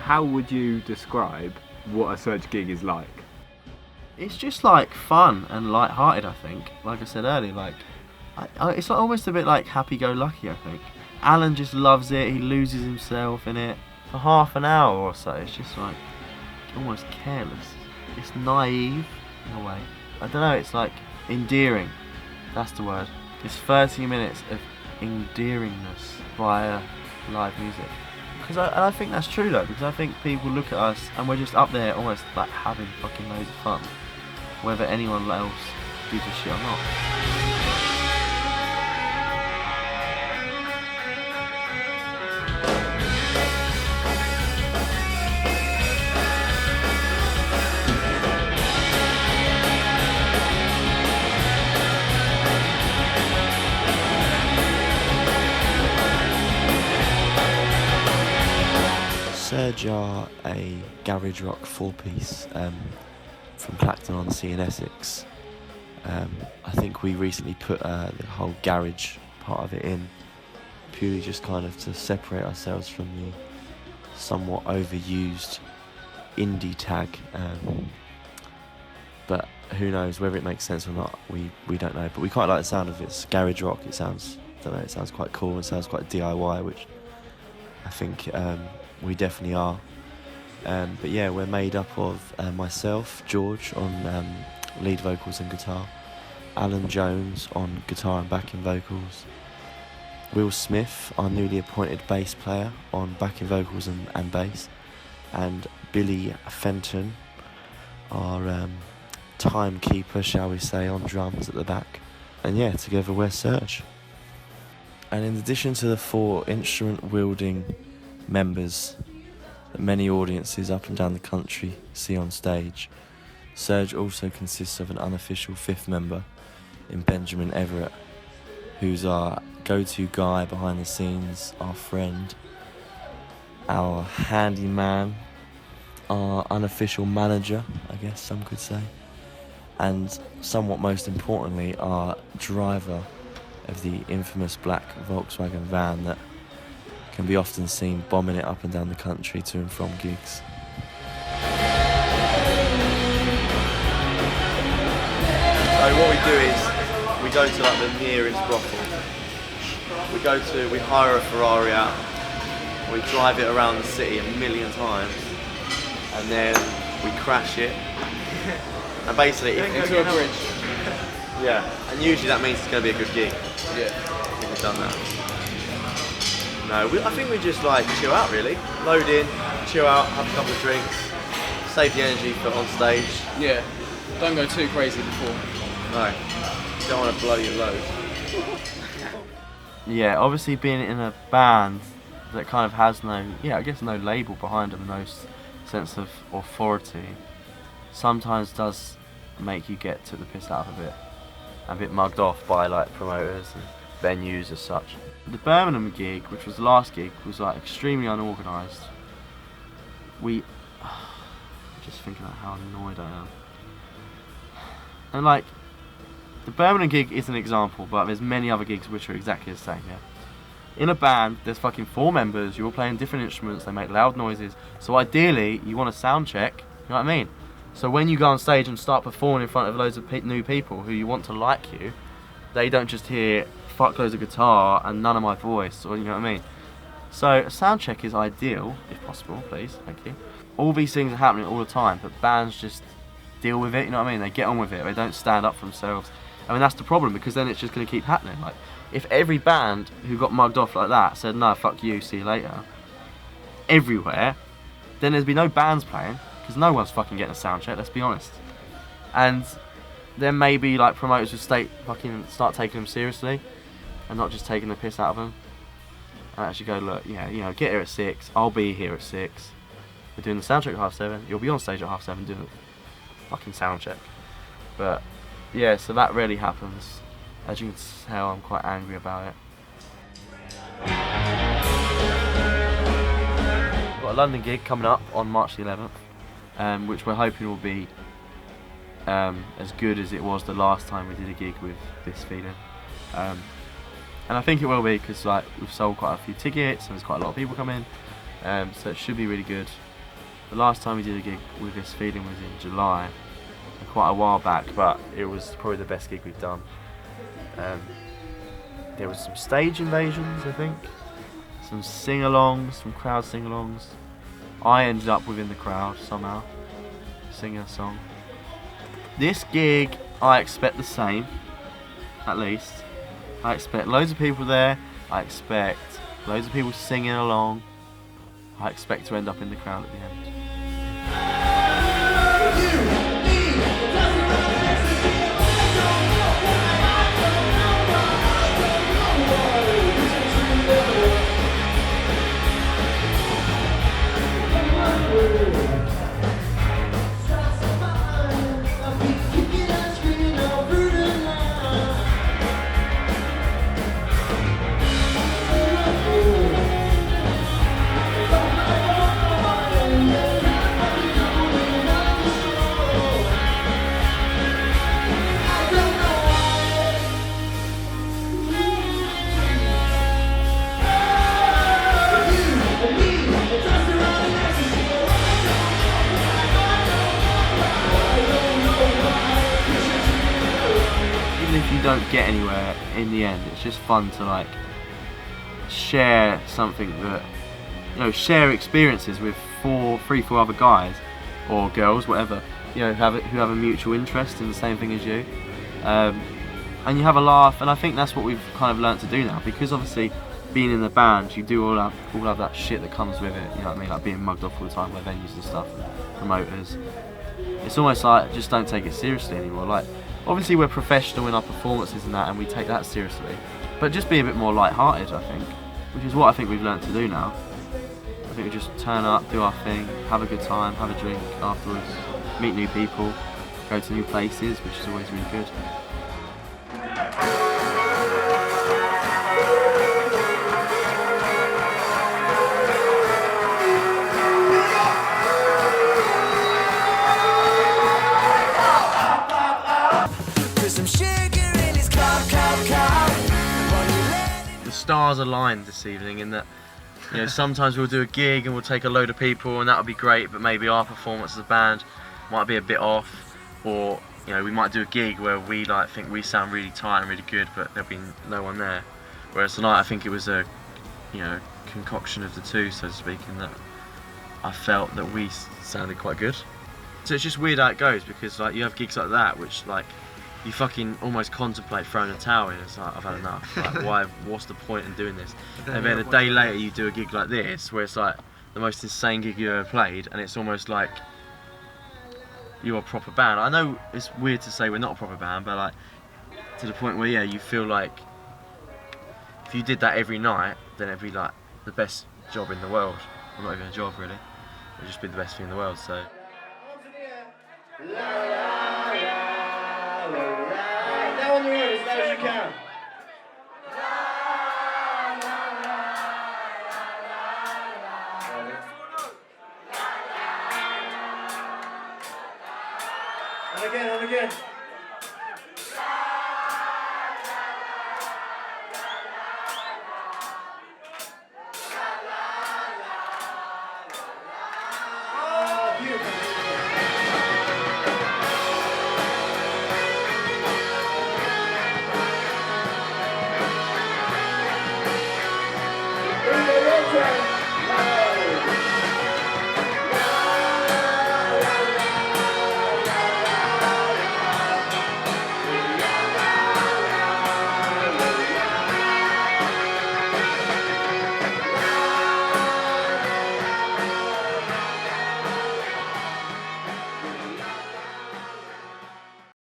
How would you describe what a Surge gig is like? It's just like fun and light-hearted, I think. Like I said earlier, like it's like almost a bit like happy-go-lucky, I think. Alan just loves it. He loses himself in it for half an hour or so. It's just like almost careless. It's naive in a way. I don't know. It's like endearing. That's the word. It's 30 minutes of endearingness via live music. And I think that's true though, because I think people look at us and we're just up there almost like having fucking loads of fun, whether anyone else gives a shit or not. Surge are a garage rock four-piece from Clacton on Sea in Essex. I think we recently put the whole garage part of it in, purely just kind of to separate ourselves from the somewhat overused indie tag. But who knows whether it makes sense or not, we don't know. But we quite like the sound of it. It's garage rock. It sounds quite cool. It sounds quite DIY, which I think we definitely are. But yeah, we're made up of myself, George, on lead vocals and guitar, Alan Jones on guitar and backing vocals, Will Smith, our newly appointed bass player, on backing vocals and bass, and Billy Fenton, our timekeeper, shall we say, on drums at the back. And yeah, together we're Surge. And in addition to the 4 instrument-wielding members that many audiences up and down the country see on stage, Surge also consists of an unofficial 5th member in Benjamin Everett, who's our go-to guy behind the scenes, our friend, our handyman, our unofficial manager, I guess some could say, and somewhat most importantly, our driver of the infamous black Volkswagen van that can be often seen bombing it up and down the country to and from gigs. So what we do is we go to like the nearest brothel. We hire a Ferrari out, we drive it around the city a million times, and then we crash it. And basically, into a bridge. Yeah, and usually that means it's going to be a good gig. Yeah. I think we've done that. No, I think we just like chill out really. Load in, chill out, have a couple of drinks, save the energy for on stage. Yeah. Don't go too crazy before. No, don't want to blow your load. Yeah, obviously being in a band that kind of has no label behind them, no sense of authority, sometimes does make you get took the piss out of a bit mugged off by like promoters and venues as such. The Birmingham gig, which was the last gig, was like extremely unorganised. Just thinking about how annoyed I am. And like, the Birmingham gig is an example, but there's many other gigs which are exactly the same, yeah. In a band, there's fucking 4 members, you're all playing different instruments, they make loud noises, so ideally, you want a sound check, you know what I mean? So when you go on stage and start performing in front of loads of new people who you want to like you, they don't just hear fuckloads of guitar and none of my voice, or you know what I mean? So a sound check is ideal, if possible, please, thank you. All these things are happening all the time, but bands just deal with it, you know what I mean? They get on with it, they don't stand up for themselves. I mean, that's the problem, because then it's just going to keep happening. Like, if every band who got mugged off like that said, no, fuck you, see you later, everywhere, then there'd be no bands playing, because no one's fucking getting a sound check, let's be honest. And then maybe like promoters would start taking them seriously and not just taking the piss out of them, and actually go, look, yeah, you know, get here at 6, I'll be here at 6, we're doing the sound check at 7:30, you'll be on stage at 7:30 doing the fucking sound check. But yeah, so that really happens. As you can tell, I'm quite angry about it. We've got a London gig coming up on March the 11th, which we're hoping will be as good as it was the last time we did a gig with this feeling. And I think it will be, because like we've sold quite a few tickets and there's quite a lot of people coming, so it should be really good. The last time we did a gig with this feeling was in July, so quite a while back, but it was probably the best gig we've done. There was some stage invasions, I think, some sing-alongs, some crowd sing-alongs. I ended up within the crowd somehow, singing a song. This gig, I expect the same, at least. I expect loads of people there, I expect loads of people singing along. I expect to end up in the crowd at the end. If you don't get anywhere in the end, it's just fun to like share something that, you know, share experiences with three, four other guys or girls, whatever, you know, who have a mutual interest in the same thing as you, and you have a laugh. And I think that's what we've kind of learnt to do now, because obviously being in the band, you do all have that shit that comes with it. You know what I mean? Like being mugged off all the time by venues and stuff, and promoters. It's almost like just don't take it seriously anymore. Like, obviously we're professional in our performances and that, and we take that seriously, but just be a bit more light-hearted, I think, which is what I think we've learnt to do now. I think we just turn up, do our thing, have a good time, have a drink afterwards, meet new people, go to new places, which is always really good. The stars aligned this evening in that, you know, sometimes we'll do a gig and we'll take a load of people and that'll be great, but maybe our performance as a band might be a bit off, or, you know, we might do a gig where we like think we sound really tight and really good, but there'll be no one there. Whereas tonight I think it was a, you know, concoction of the two, so to speak, in that I felt that we sounded quite good. So it's just weird how it goes, because like you have gigs like that which like you fucking almost contemplate throwing a towel in. It's like, I've had enough. Like, what's the point in doing this? And then a day later you do a gig like this, where it's like the most insane gig you ever played, and it's almost like you're a proper band. I know it's weird to say we're not a proper band, but like to the point where, yeah, you feel like if you did that every night, then it'd be like the best job in the world. Well, not even a job really. It'd just be the best thing in the world. So. Now on your own, as loud as you can. And again, and again.